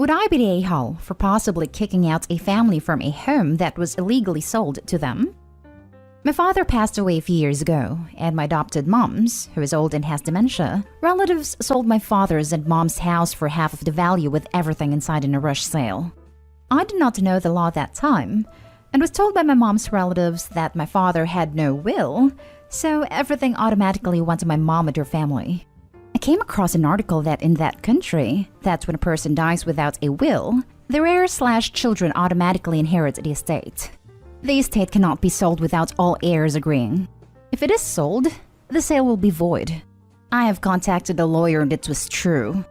Would I be the a-hole for possibly kicking out a family from a home that was illegally sold to them? My father passed away a few years ago, and my adopted mom's, who is old and has dementia, relatives sold my father's and mom's house for half of the value with everything inside in a rush sale. I did not know the law at that time, and was told by my mom's relatives that my father had no will, so everything automatically went to my mom and her family. I came across an article that in that country, that's when a person dies without a will, their heirs/children automatically inherit the estate. The estate cannot be sold without all heirs agreeing. If it is sold, the sale will be void. I have contacted a lawyer and it was true.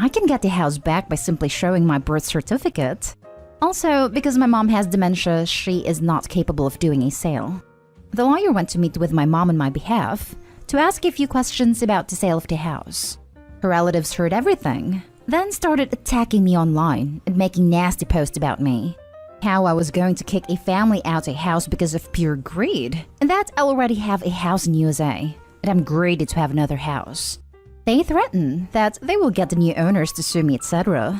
I can get the house back by simply showing my birth certificate. Also, because my mom has dementia, she is not capable of doing a sale. The lawyer went to meet with my mom on my behalf to ask a few questions about the sale of the house. Her relatives heard everything, then started attacking me online and making nasty posts about me. How I was going to kick a family out of a house because of pure greed, and that I already have a house in USA, and I'm greedy to have another house. They threaten that they will get the new owners to sue me, etc.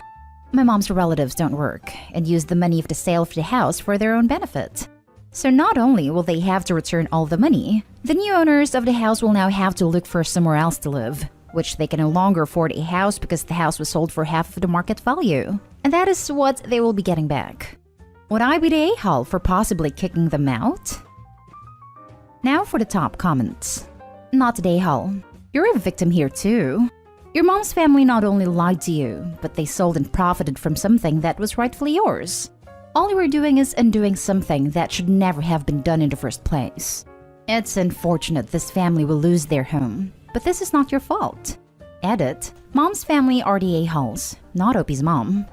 My mom's relatives don't work and use the money of the sale of the house for their own benefit. So not only will they have to return all the money, the new owners of the house will now have to look for somewhere else to live, which they can no longer afford a house because the house was sold for half of the market value. And that is what they will be getting back. Would I be the a-hole for possibly kicking them out? Now for the top comments. Not the a-hole. You're a victim here too. Your mom's family not only lied to you, but they sold and profited from something that was rightfully yours. All you were doing is undoing something that should never have been done in the first place. It's unfortunate this family will lose their home, but this is not your fault. Edit: Mom's family are the a-holes, not Opie's mom.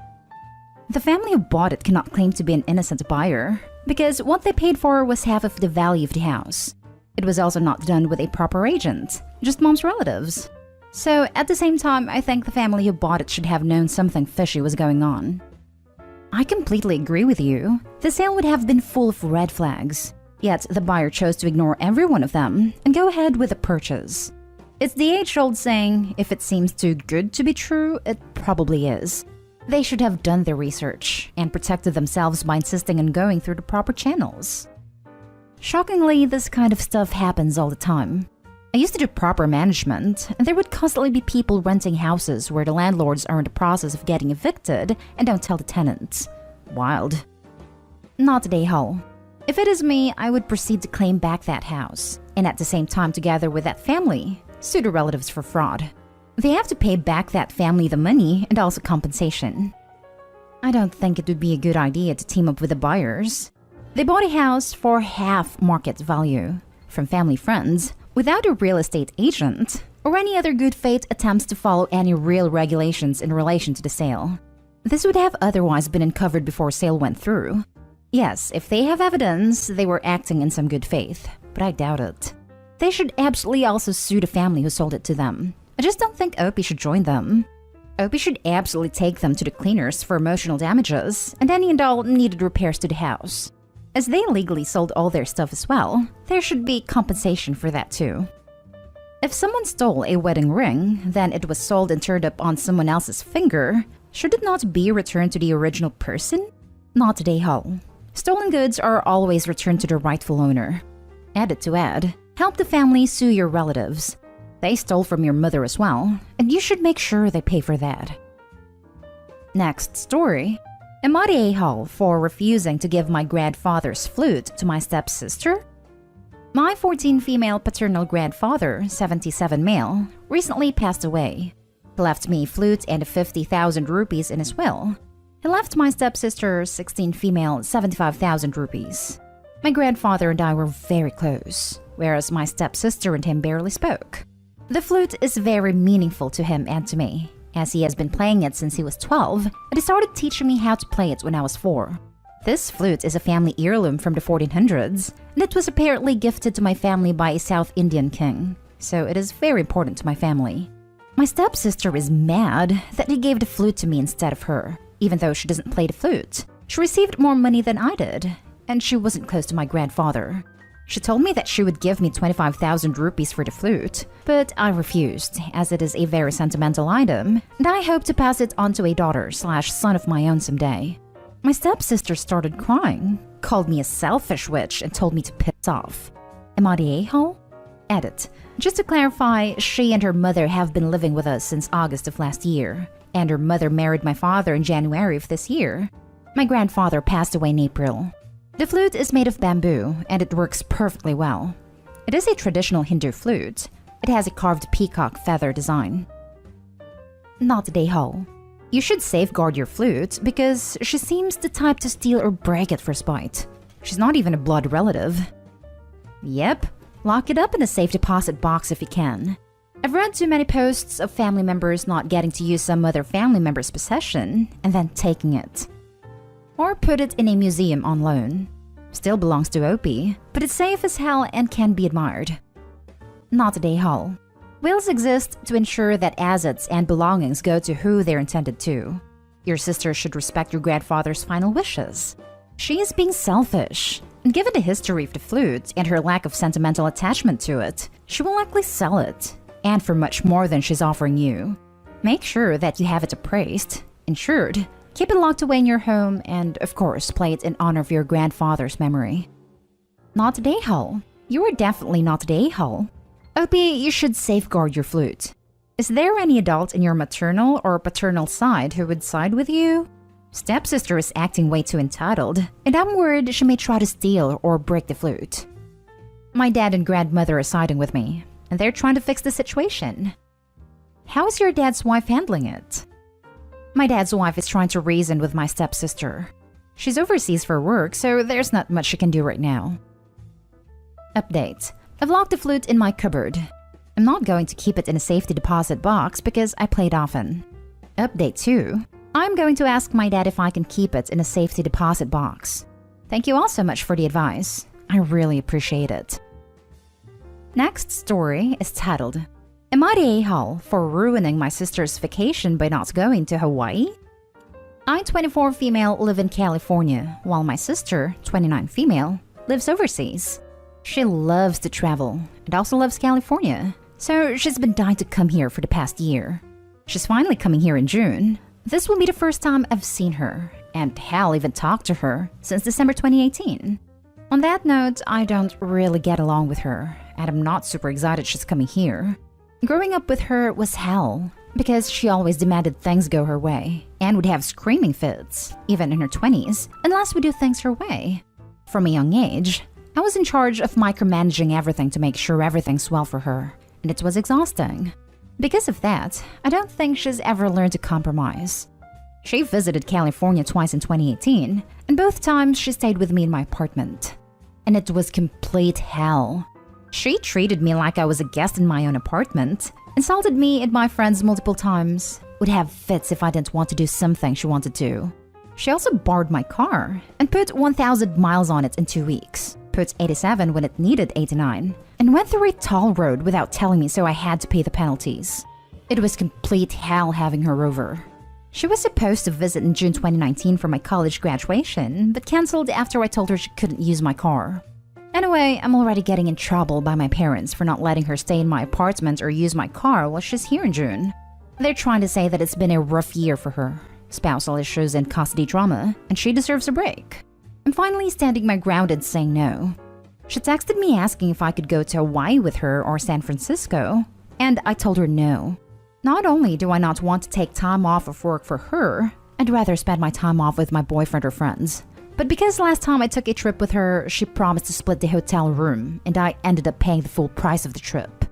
The family who bought it cannot claim to be an innocent buyer, because what they paid for was half of the value of the house. It was also not done with a proper agent, just mom's relatives. So at the same time, I think the family who bought it should have known something fishy was going on. I completely agree with you. The sale would have been full of red flags. Yet the buyer chose to ignore every one of them and go ahead with the purchase. It's the age-old saying, if it seems too good to be true, it probably is. They should have done their research and protected themselves by insisting on going through the proper channels. Shockingly, this kind of stuff happens all the time. I used to do proper management, and there would constantly be people renting houses where the landlords are in the process of getting evicted and don't tell the tenants. Wild. Not the a-hole. If it is me, I would proceed to claim back that house, and at the same time, together with that family, sue the relatives for fraud. They have to pay back that family the money and also compensation. I don't think it would be a good idea to team up with the buyers. They bought a house for half market value from family friends without a real estate agent or any other good faith attempts to follow any real regulations in relation to the sale. This would have otherwise been uncovered before sale went through. Yes, if they have evidence, they were acting in some good faith, but I doubt it. They should absolutely also sue the family who sold it to them. I just don't think Opie should join them. Opie should absolutely take them to the cleaners for emotional damages and any and all needed repairs to the house. As they legally sold all their stuff as well, there should be compensation for that too. If someone stole a wedding ring, then it was sold and turned up on someone else's finger, should it not be returned to the original person? Not the a-hole. Stolen goods are always returned to the rightful owner. Added to add, help the family sue your relatives. They stole from your mother as well, and you should make sure they pay for that. Next story. Am I the a-hole for refusing to give my grandfather's flute to my stepsister? My 14 female paternal grandfather, 77 male, recently passed away. He left me a flute and 50,000 rupees in his will. He left my stepsister, 16 female, 75,000 rupees. My grandfather and I were very close, whereas my stepsister and him barely spoke. The flute is very meaningful to him and to me, as he has been playing it since he was 12, and he started teaching me how to play it when I was 4. This flute is a family heirloom from the 1400s, and it was apparently gifted to my family by a South Indian king, so it is very important to my family. My stepsister is mad that he gave the flute to me instead of her, even though she doesn't play the flute. She received more money than I did, and she wasn't close to my grandfather. She told me that she would give me 25,000 rupees for the flute, but I refused as it is a very sentimental item and I hope to pass it on to a daughter/son of my own someday. My stepsister started crying, called me a selfish witch and told me to piss off. Am I the a-hole? Edit. Just to clarify, she and her mother have been living with us since August of last year, and her mother married my father in January of this year. My grandfather passed away in April. The flute is made of bamboo, and it works perfectly well. It is a traditional Hindu flute. It has a carved peacock feather design. Not the a-hole. You should safeguard your flute because she seems the type to steal or break it for spite. She's not even a blood relative. Yep, lock it up in a safe deposit box if you can. I've read too many posts of family members not getting to use some other family member's possession and then taking it. Or put it in a museum on loan. Still belongs to OP, but it's safe as hell and can be admired. Not the a-hole. Wills exist to ensure that assets and belongings go to who they're intended to. Your sister should respect your grandfather's final wishes. She is being selfish, and given the history of the flute and her lack of sentimental attachment to it, she will likely sell it, and for much more than she's offering you. Make sure that you have it appraised, insured, keep it locked away in your home, and of course, play it in honor of your grandfather's memory. Not the a-hole. You are definitely not the a-hole. OP, you should safeguard your flute. Is there any adult in your maternal or paternal side who would side with you? Stepsister is acting way too entitled, and I'm worried she may try to steal or break the flute. My dad and grandmother are siding with me, and they're trying to fix the situation. How is your dad's wife handling it? My dad's wife is trying to reason with my stepsister. She's overseas for work, so there's not much she can do right now. Update. I've locked the flute in my cupboard. I'm not going to keep it in a safety deposit box because I play it often. Update 2. I'm going to ask my dad if I can keep it in a safety deposit box. Thank you all so much for the advice. I really appreciate it. Next story is titled, Am I the a-hole for ruining my sister's vacation by not going to Hawaii? I, 24 female, live in California, while my sister, 29 female, lives overseas. She loves to travel and also loves California, so she's been dying to come here for the past year. She's finally coming here in June. This will be the first time I've seen her, and hell, even talked to her, since December 2018. On that note, I don't really get along with her, and I'm not super excited she's coming here. Growing up with her was hell, because she always demanded things go her way, and would have screaming fits, even in her 20s, unless we do things her way. From a young age, I was in charge of micromanaging everything to make sure everything's well for her, and it was exhausting. Because of that, I don't think she's ever learned to compromise. She visited California twice in 2018, and both times she stayed with me in my apartment. And it was complete hell. She treated me like I was a guest in my own apartment, insulted me and my friends multiple times, would have fits if I didn't want to do something she wanted to. She also borrowed my car and put 1,000 miles on it in 2 weeks, put 87 when it needed 89, and went through a toll road without telling me, so I had to pay the penalties. It was complete hell having her over. She was supposed to visit in June 2019 for my college graduation, but cancelled after I told her she couldn't use my car. Anyway, I'm already getting in trouble by my parents for not letting her stay in my apartment or use my car while she's here in June. They're trying to say that it's been a rough year for her, spousal issues and custody drama, and she deserves a break. I'm finally standing my ground and saying no. She texted me asking if I could go to Hawaii with her or San Francisco, and I told her no. Not only do I not want to take time off of work for her, I'd rather spend my time off with my boyfriend or friends. But because last time I took a trip with her, she promised to split the hotel room, and I ended up paying the full price of the trip.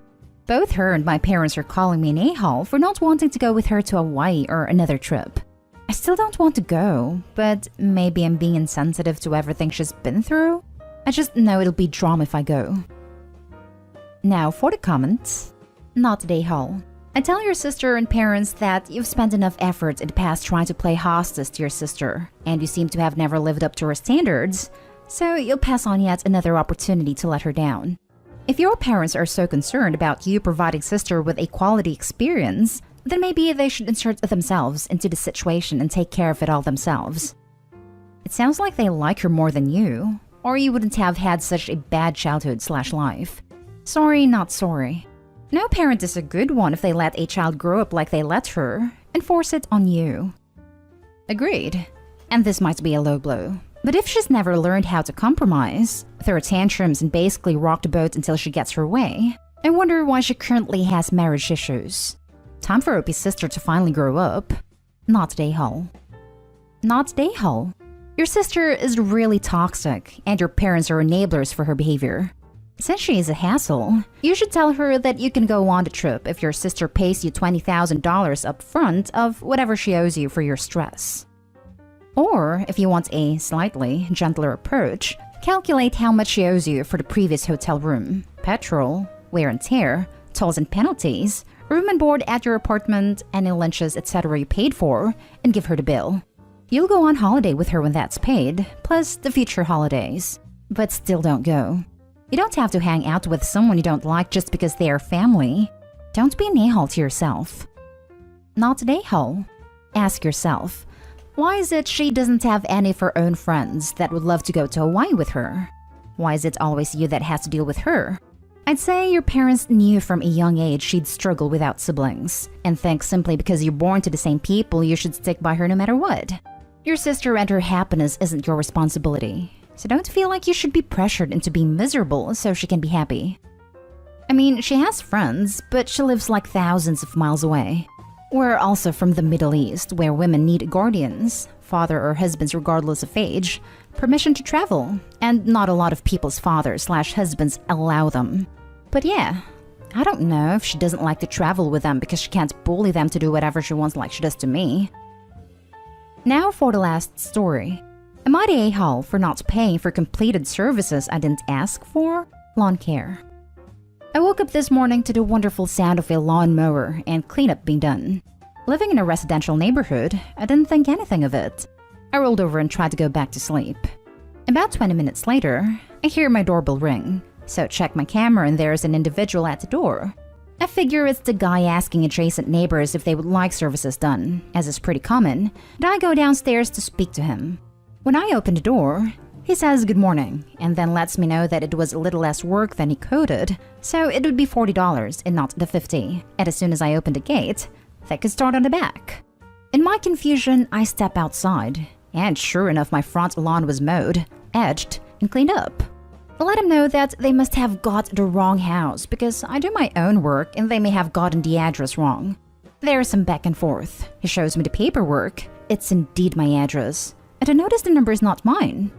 Both her and my parents are calling me an a-hole for not wanting to go with her to Hawaii or another trip. I still don't want to go, but maybe I'm being insensitive to everything she's been through. I just know it'll be drama if I go. Now for the comments. Not the a-hole. I tell your sister and parents that you've spent enough effort in the past trying to play hostess to your sister, and you seem to have never lived up to her standards, so you'll pass on yet another opportunity to let her down. If your parents are so concerned about you providing sister with a quality experience, then maybe they should insert themselves into the situation and take care of it all themselves. It sounds like they like her more than you, or you wouldn't have had such a bad childhood/life. Sorry, not sorry. No parent is a good one if they let a child grow up like they let her and force it on you. Agreed. And this might be a low blow. But if she's never learned how to compromise, throw tantrums and basically rock the boat until she gets her way, I wonder why she currently has marriage issues. Time for Opie's sister to finally grow up. Not Dayhall. Not Dayhall. Your sister is really toxic, and your parents are enablers for her behavior. Since she is a hassle, you should tell her that you can go on the trip if your sister pays you $20,000 up front of whatever she owes you for your stress. Or, if you want a slightly gentler approach, calculate how much she owes you for the previous hotel room, petrol, wear and tear, tolls and penalties, room and board at your apartment, any lunches, etc. you paid for, and give her the bill. You'll go on holiday with her when that's paid, plus the future holidays. But still don't go. You don't have to hang out with someone you don't like just because they are family. Don't be an a-hole to yourself. Not an a-hole. Ask yourself, why is it she doesn't have any of her own friends that would love to go to Hawaii with her? Why is it always you that has to deal with her? I'd say your parents knew from a young age she'd struggle without siblings, and think simply because you're born to the same people you should stick by her no matter what. Your sister and her happiness isn't your responsibility. So don't feel like you should be pressured into being miserable so she can be happy. I mean, she has friends, but she lives like thousands of miles away. We're also from the Middle East, where women need guardians, father or husbands regardless of age, permission to travel, and not a lot of people's fathers/husbands allow them. But yeah, I don't know if she doesn't like to travel with them because she can't bully them to do whatever she wants like she does to me. Now for the last story. Am I the a-hole for not paying for completed services I didn't ask for? Lawn care. I woke up this morning to the wonderful sound of a lawnmower and cleanup being done. Living in a residential neighborhood, I didn't think anything of it. I rolled over and tried to go back to sleep. About 20 minutes later, I hear my doorbell ring, so check my camera and there's an individual at the door. I figure it's the guy asking adjacent neighbors if they would like services done, as is pretty common, and I go downstairs to speak to him. When I open the door, he says good morning, and then lets me know that it was a little less work than he coded, so it would be $40 and not the $50. And as soon as I open the gate, they could start on the back. In my confusion, I step outside, and sure enough my front lawn was mowed, edged, and cleaned up. I let him know that they must have got the wrong house because I do my own work and they may have gotten the address wrong. There's some back and forth. He shows me the paperwork. It's indeed my address. And I notice the number is not mine.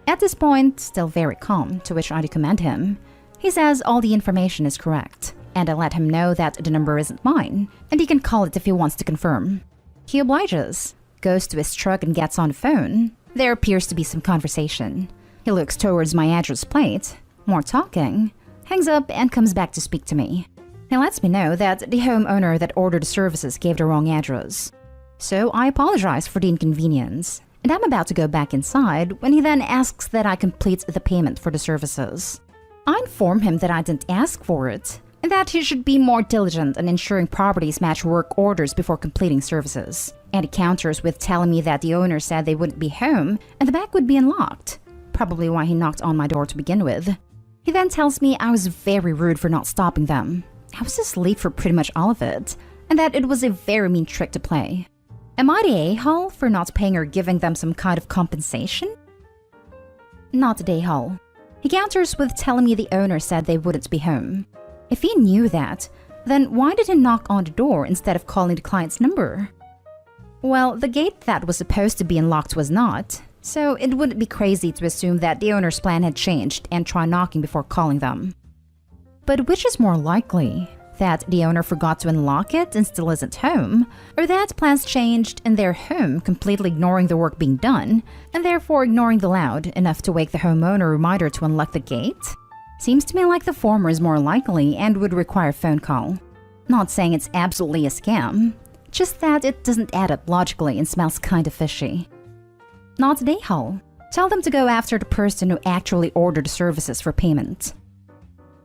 At this point, still very calm, to which I commend him, he says all the information is correct, and I let him know that the number isn't mine, and he can call it if he wants to confirm. He obliges, goes to his truck and gets on the phone. There appears to be some conversation. He looks towards my address plate, more talking, hangs up and comes back to speak to me. He lets me know that the homeowner that ordered the services gave the wrong address. So I apologize for the inconvenience, and I'm about to go back inside when he then asks that I complete the payment for the services. I inform him that I didn't ask for it, and that he should be more diligent in ensuring properties match work orders before completing services. And he counters with telling me that the owner said they wouldn't be home and the back would be unlocked, probably why he knocked on my door to begin with. He then tells me I was very rude for not stopping them. I was asleep for pretty much all of it, and that it was a very mean trick to play. Am I the a-hole for not paying or giving them some kind of compensation? Not the a-hole. He counters with telling me the owner said they wouldn't be home. If he knew that, then why did he knock on the door instead of calling the client's number? Well, the gate that was supposed to be unlocked was not, so it wouldn't be crazy to assume that the owner's plan had changed and try knocking before calling them. But which is more likely? That the owner forgot to unlock it and still isn't home, or that plans changed and they're home completely ignoring the work being done, and therefore ignoring the loud enough to wake the homeowner reminder to unlock the gate? Seems to me like the former is more likely and would require a phone call. Not saying it's absolutely a scam, just that it doesn't add up logically and smells kind of fishy. Not the a-hole. Tell them to go after the person who actually ordered the services for payment.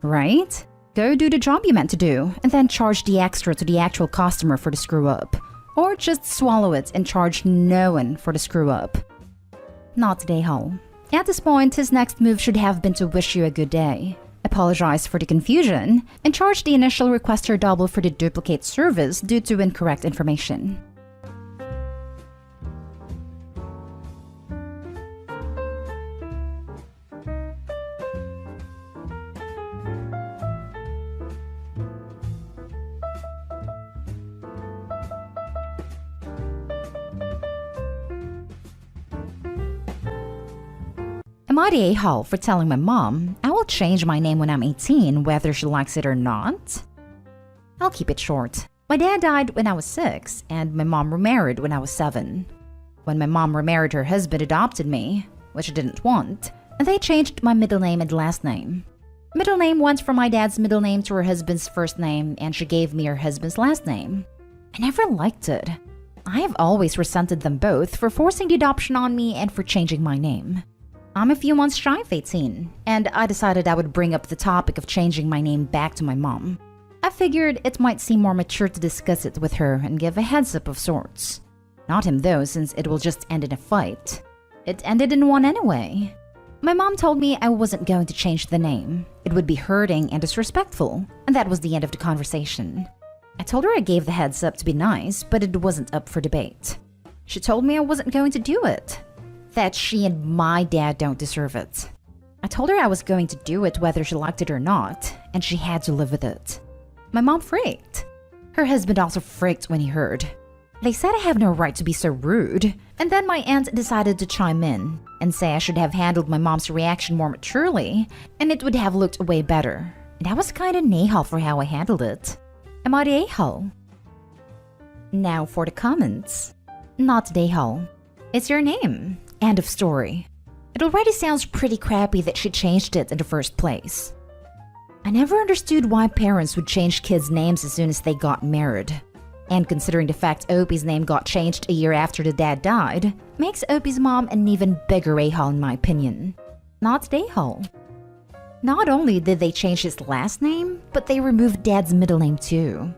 Right? Go do the job you meant to do, and then charge the extra to the actual customer for the screw-up. Or just swallow it and charge no one for the screw-up. Not the a-hole. At this point, his next move should have been to wish you a good day, apologize for the confusion, and charge the initial requester double for the duplicate service due to incorrect information. Am I the a-hole for telling my mom I will change my name when I'm 18 whether she likes it or not? I'll keep it short. My dad died when I was 6 and my mom remarried when I was 7. When my mom remarried, her husband adopted me, which I didn't want, and they changed my middle name and last name. Middle name went from my dad's middle name to her husband's first name, and she gave me her husband's last name. I never liked it. I have always resented them both for forcing the adoption on me and for changing my name. I'm a few months shy of 18, and I decided I would bring up the topic of changing my name back to my mom. I figured it might seem more mature to discuss it with her and give a heads up of sorts. Not him though, since it will just end in a fight. It ended in one anyway. My mom told me I wasn't going to change the name. It would be hurting and disrespectful, and that was the end of the conversation. I told her I gave the heads up to be nice, but it wasn't up for debate. She told me I wasn't going to do it. That she and my dad don't deserve it. I told her I was going to do it whether she liked it or not, and she had to live with it. My mom freaked. Her husband also freaked when he heard. They said I have no right to be so rude, and then my aunt decided to chime in and say I should have handled my mom's reaction more maturely, and it would have looked way better. And I was kinda a-hole for how I handled it. Am I the a-hole? Now for the comments. Not the a-hole. It's your name. End of story. It already sounds pretty crappy that she changed it in the first place. I never understood why parents would change kids' names as soon as they got married. And considering the fact Opie's name got changed a year after the dad died, makes Opie's mom an even bigger a-hole in my opinion. Not the a-hole. Not only did they change his last name, but they removed dad's middle name too.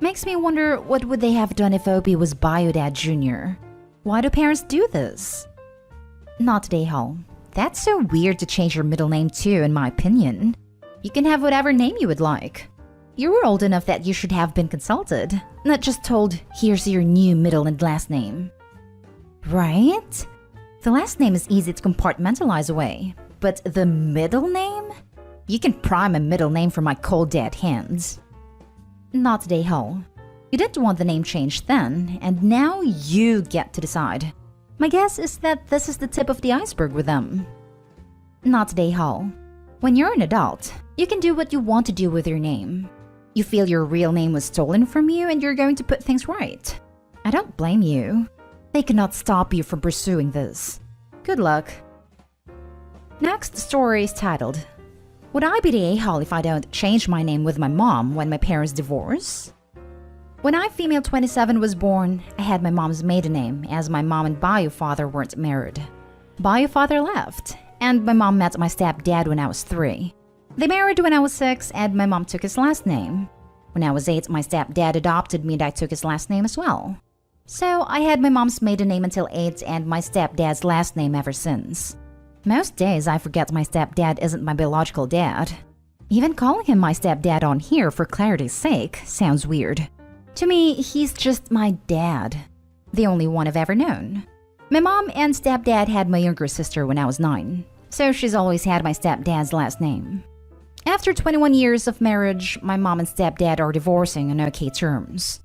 Makes me wonder what would they have done if Opie was Bio Dad Jr. Why do parents do this? Not the a-hole. That's so weird to change your middle name too, in my opinion. You can have whatever name you would like. You were old enough that you should have been consulted, not just told, here's your new middle and last name. Right? The last name is easy to compartmentalize away, but the middle name? You can pry my middle name from my cold dead hands. Not the a-hole. You didn't want the name changed then, and now you get to decide. My guess is that this is the tip of the iceberg with them. Not the a-hole. When you're an adult, you can do what you want to do with your name. You feel your real name was stolen from you and you're going to put things right. I don't blame you. They cannot stop you from pursuing this. Good luck. Next story is titled, Would I be the a-hole if I don't change my name with my mom when my parents divorce? When I, female 27, was born, I had my mom's maiden name as my mom and bio father weren't married. Bio father left, and my mom met my stepdad when I was 3. They married when I was 6, and my mom took his last name. When I was 8, my stepdad adopted me and I took his last name as well. So I had my mom's maiden name until 8 and my stepdad's last name ever since. Most days I forget my stepdad isn't my biological dad. Even calling him my stepdad on here for clarity's sake sounds weird. To me, he's just my dad, the only one I've ever known. My mom and stepdad had my younger sister when I was 9, so she's always had my stepdad's last name. After 21 years of marriage, my mom and stepdad are divorcing on okay terms.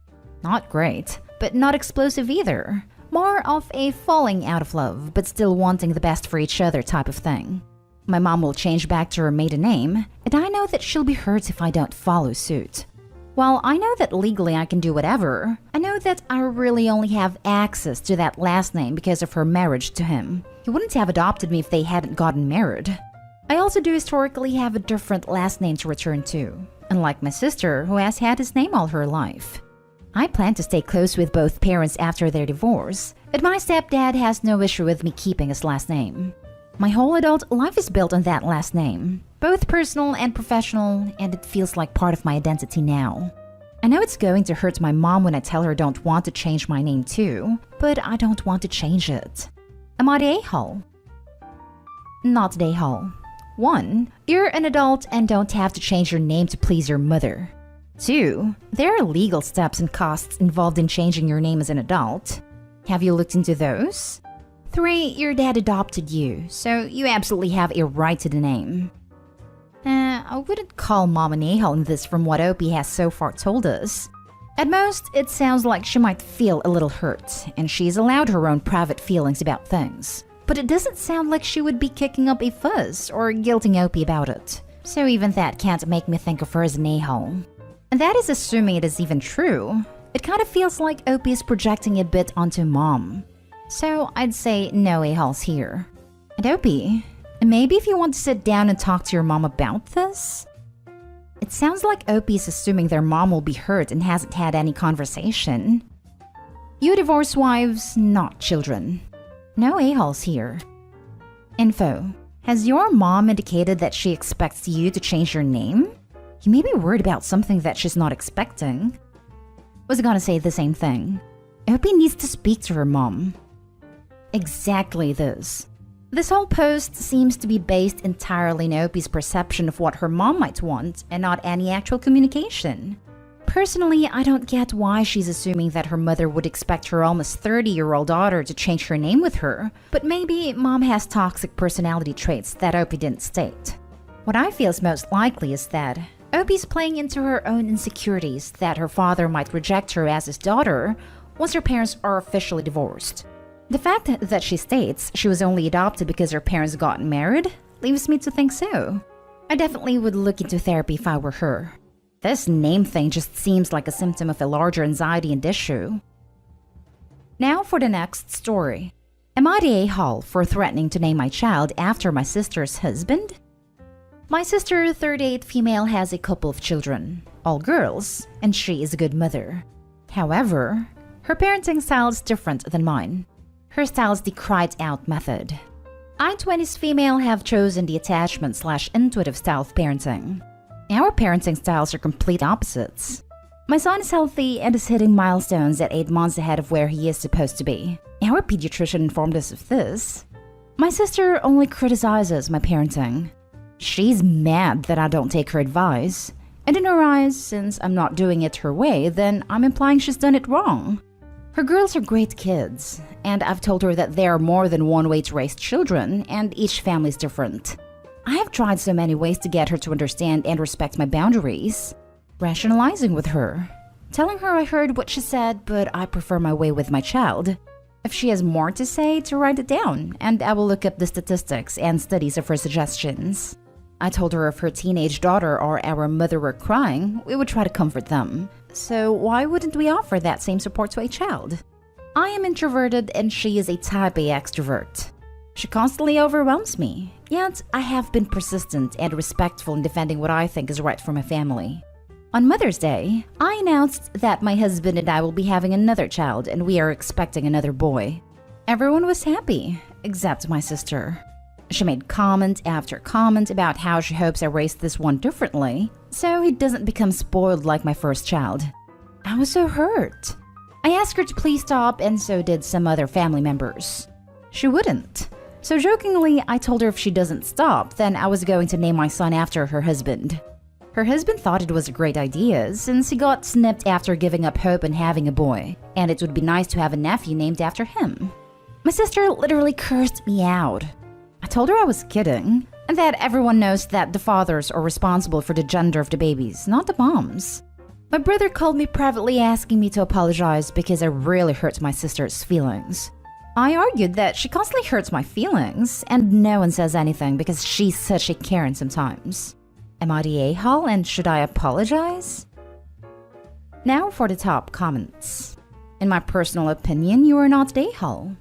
Not great, but not explosive either. More of a falling out of love, but still wanting the best for each other type of thing. My mom will change back to her maiden name, and I know that she'll be hurt if I don't follow suit. While I know that legally I can do whatever, I know that I really only have access to that last name because of her marriage to him. He wouldn't have adopted me if they hadn't gotten married. I also do historically have a different last name to return to, unlike my sister who has had his name all her life. I plan to stay close with both parents after their divorce, but my stepdad has no issue with me keeping his last name. My whole adult life is built on that last name, both personal and professional, and it feels like part of my identity now. I know it's going to hurt my mom when I tell her I don't want to change my name too, but I don't want to change it. Am I the a-hole? Not today, Hall. 1. You're an adult and don't have to change your name to please your mother. 2. There are legal steps and costs involved in changing your name as an adult. Have you looked into those? 3. Your dad adopted you, so you absolutely have a right to the name. I wouldn't call Mom an a-hole in this from what Opie has so far told us. At most, it sounds like she might feel a little hurt, and she's allowed her own private feelings about things. But it doesn't sound like she would be kicking up a fuss or guilting Opie about it. So even that can't make me think of her as an a-hole. And that is assuming it is even true. It kind of feels like Opie is projecting a bit onto Mom. So I'd say no a-holes here. And Opie, maybe if you want to sit down and talk to your mom about this? It sounds like Opie is assuming their mom will be hurt and hasn't had any conversation. You divorce wives, not children. No a-holes here. Info. Has your mom indicated that she expects you to change your name? You may be worried about something that she's not expecting. Was gonna say the same thing. Opie needs to speak to her mom. Exactly this. This whole post seems to be based entirely in Opie's perception of what her mom might want and not any actual communication. Personally, I don't get why she's assuming that her mother would expect her almost 30-year-old daughter to change her name with her, but maybe Mom has toxic personality traits that Opie didn't state. What I feel is most likely is that Opie's playing into her own insecurities that her father might reject her as his daughter once her parents are officially divorced. The fact that she states she was only adopted because her parents got married leaves me to think so. I definitely would look into therapy if I were her. This name thing just seems like a symptom of a larger anxiety and issue. Now for the next story. Am I the a-hole for threatening to name my child after my sister's husband? My sister, 38 female, has a couple of children, all girls, and she is a good mother. However, her parenting style is different than mine. Her style is the cried-out method. I, 20s female, have chosen the attachment/intuitive style of parenting. Our parenting styles are complete opposites. My son is healthy and is hitting milestones at 8 months ahead of where he is supposed to be. Our pediatrician informed us of this. My sister only criticizes my parenting. She's mad that I don't take her advice. And in her eyes, since I'm not doing it her way, then I'm implying she's done it wrong. Her girls are great kids, and I've told her that there are more than one way to raise children, and each family is different. I have tried so many ways to get her to understand and respect my boundaries. Rationalizing with her. Telling her I heard what she said, but I prefer my way with my child. If she has more to say, to write it down, and I will look up the statistics and studies of her suggestions. I told her if her teenage daughter or our mother were crying, we would try to comfort them. So why wouldn't we offer that same support to a child? I am introverted and she is a type A extrovert. She constantly overwhelms me, yet I have been persistent and respectful in defending what I think is right for my family. On Mother's Day, I announced that my husband and I will be having another child and we are expecting another boy. Everyone was happy, except my sister. She made comment after comment about how she hopes I raised this one differently, so he doesn't become spoiled like my first child. I was so hurt. I asked her to please stop, and so did some other family members. She wouldn't. So jokingly, I told her if she doesn't stop, then I was going to name my son after her husband. Her husband thought it was a great idea, since he got snipped after giving up hope on having a boy, and it would be nice to have a nephew named after him. My sister literally cursed me out. I told her I was kidding, and that everyone knows that the fathers are responsible for the gender of the babies, not the moms. My brother called me privately asking me to apologize because I really hurt my sister's feelings. I argued that she constantly hurts my feelings, and no one says anything because she's such a Karen sometimes. Am I the a-hole and should I apologize? Now for the top comments. In my personal opinion, you are not the a-hole.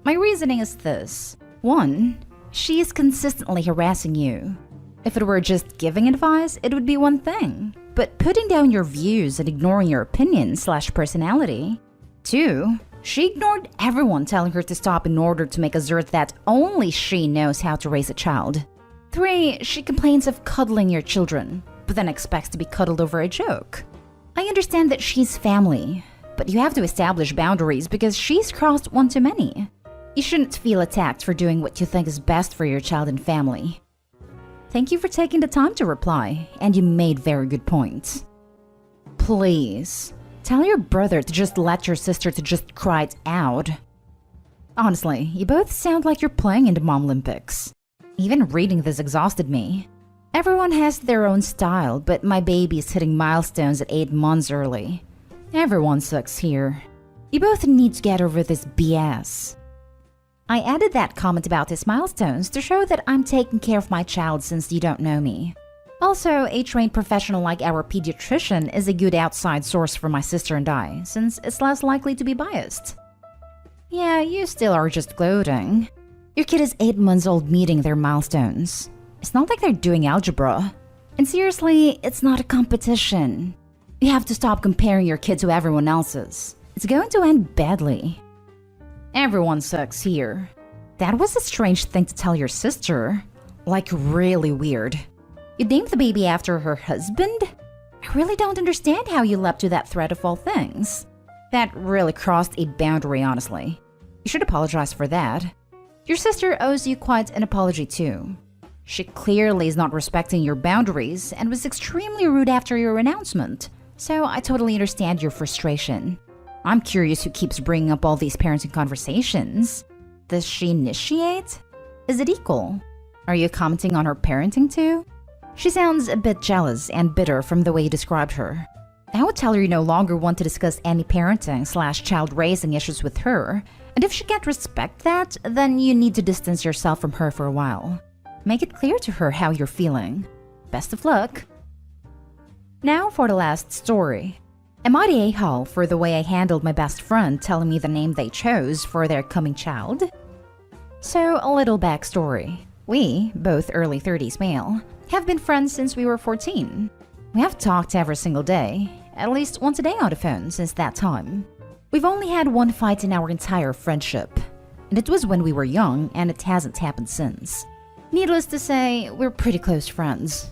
My reasoning is this. 1. She is consistently harassing you. If it were just giving advice, it would be one thing. But putting down your views and ignoring your opinion/personality. 2. She ignored everyone telling her to stop in order to make assert that only she knows how to raise a child. 3. She complains of cuddling your children, but then expects to be cuddled over a joke. I understand that she's family, but you have to establish boundaries because she's crossed one too many. You shouldn't feel attacked for doing what you think is best for your child and family. Thank you for taking the time to reply, and you made very good points. Please, tell your brother to just let your sister to just cry it out. Honestly, you both sound like you're playing in the Mom Olympics. Even reading this exhausted me. Everyone has their own style, but my baby is hitting milestones at 8 months early. Everyone sucks here. You both need to get over this BS. I added that comment about his milestones to show that I'm taking care of my child since you don't know me. Also, a trained professional like our pediatrician is a good outside source for my sister and I, since it's less likely to be biased. Yeah, you still are just gloating. Your kid is 8 months old meeting their milestones. It's not like they're doing algebra. And seriously, it's not a competition. You have to stop comparing your kid to everyone else's. It's going to end badly. Everyone sucks here. That was a strange thing to tell your sister. Like, really weird. You named the baby after her husband? I really don't understand how you leapt to that threat of all things. That really crossed a boundary, honestly. You should apologize for that. Your sister owes you quite an apology too. She clearly is not respecting your boundaries and was extremely rude after your announcement. So I totally understand your frustration. I'm curious who keeps bringing up all these parenting conversations. Does she initiate? Is it equal? Are you commenting on her parenting too? She sounds a bit jealous and bitter from the way you described her. I would tell her you no longer want to discuss any parenting/child raising issues with her, and if she can't respect that, then you need to distance yourself from her for a while. Make it clear to her how you're feeling. Best of luck. Now for the last story. Am I the a-hole for the way I handled my best friend telling me the name they chose for their coming child? So, a little backstory. We, both early 30s male, have been friends since we were 14. We have talked every single day, at least once a day on the phone since that time. We've only had one fight in our entire friendship, and it was when we were young, and it hasn't happened since. Needless to say, we're pretty close friends.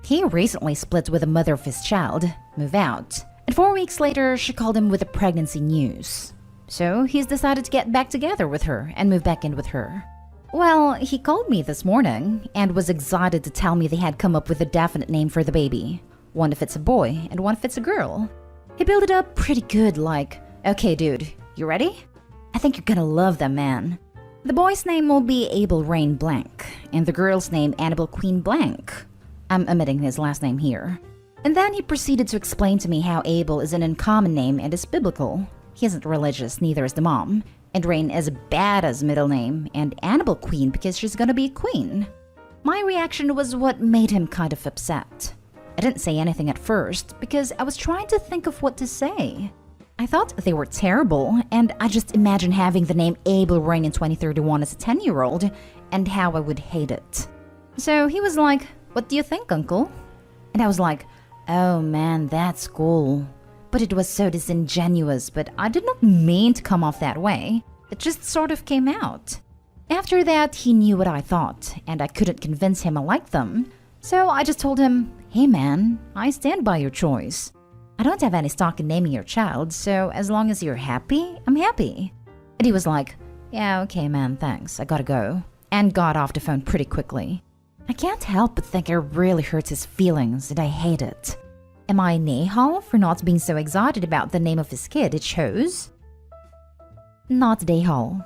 He recently split with the mother of his child, moved out, and 4 weeks later, she called him with the pregnancy news. So he's decided to get back together with her and move back in with her. Well, he called me this morning and was excited to tell me they had come up with a definite name for the baby. One if it's a boy and one if it's a girl. He built it up pretty good, like, okay dude, you ready? I think you're gonna love them, man. The boy's name will be Abel Rain Blank, and the girl's name Annabelle Queen Blank. I'm omitting his last name here. And then he proceeded to explain to me how Abel is an uncommon name and is biblical. He isn't religious, neither is the mom. And Rain is a badass middle name, and Annabelle Queen because she's gonna be a queen. My reaction was what made him kind of upset. I didn't say anything at first because I was trying to think of what to say. I thought they were terrible, and I just imagined having the name Abel Rain in 2031 as a 10-year-old and how I would hate it. So he was like, "What do you think, uncle?" And I was like, "Oh man, that's cool." But it was so disingenuous, but I did not mean to come off that way. It just sort of came out. After that, he knew what I thought, and I couldn't convince him I liked them. So I just told him, "Hey man, I stand by your choice. I don't have any stock in naming your child, so as long as you're happy, I'm happy." And he was like, "Yeah, okay man, thanks, I gotta go." And got off the phone pretty quickly. I can't help but think it really hurts his feelings, and I hate it. Am I an a-hole for not being so excited about the name of his kid it chose? Not an a-hole.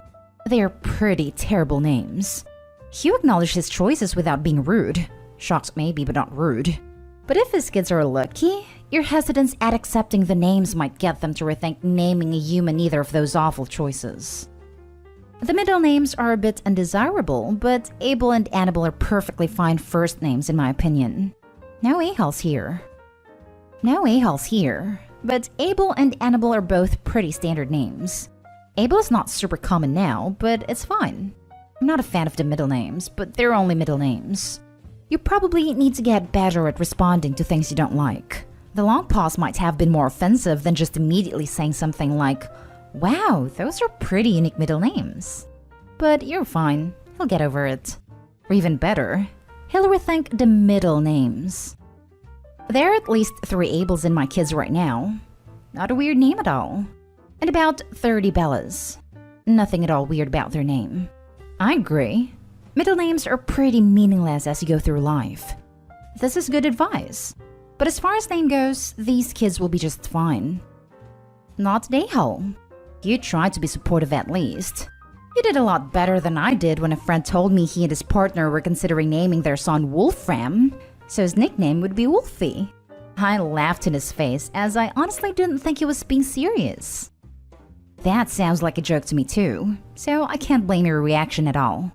They're pretty terrible names. Hugh acknowledged his choices without being rude. Shocked maybe, but not rude. But if his kids are lucky, your hesitance at accepting the names might get them to rethink naming a human either of those awful choices. The middle names are a bit undesirable, but Abel and Annabelle are perfectly fine first names in my opinion. No a-holes here. No a-holes here, but Abel and Annabelle are both pretty standard names. Abel is not super common now, but it's fine. I'm not a fan of the middle names, but they're only middle names. You probably need to get better at responding to things you don't like. The long pause might have been more offensive than just immediately saying something like, "Wow, those are pretty unique middle names." But you're fine, he'll get over it. Or even better, he'll rethink the middle names. There are at least 3 Abels in my kids right now. Not a weird name at all. And about 30 Bellas. Nothing at all weird about their name. I agree. Middle names are pretty meaningless as you go through life. This is good advice. But as far as name goes, these kids will be just fine. Not Dayho. You tried to be supportive at least. You did a lot better than I did when a friend told me he and his partner were considering naming their son Wolfram, so his nickname would be Wolfie. I laughed in his face as I honestly didn't think he was being serious. That sounds like a joke to me too, so I can't blame your reaction at all.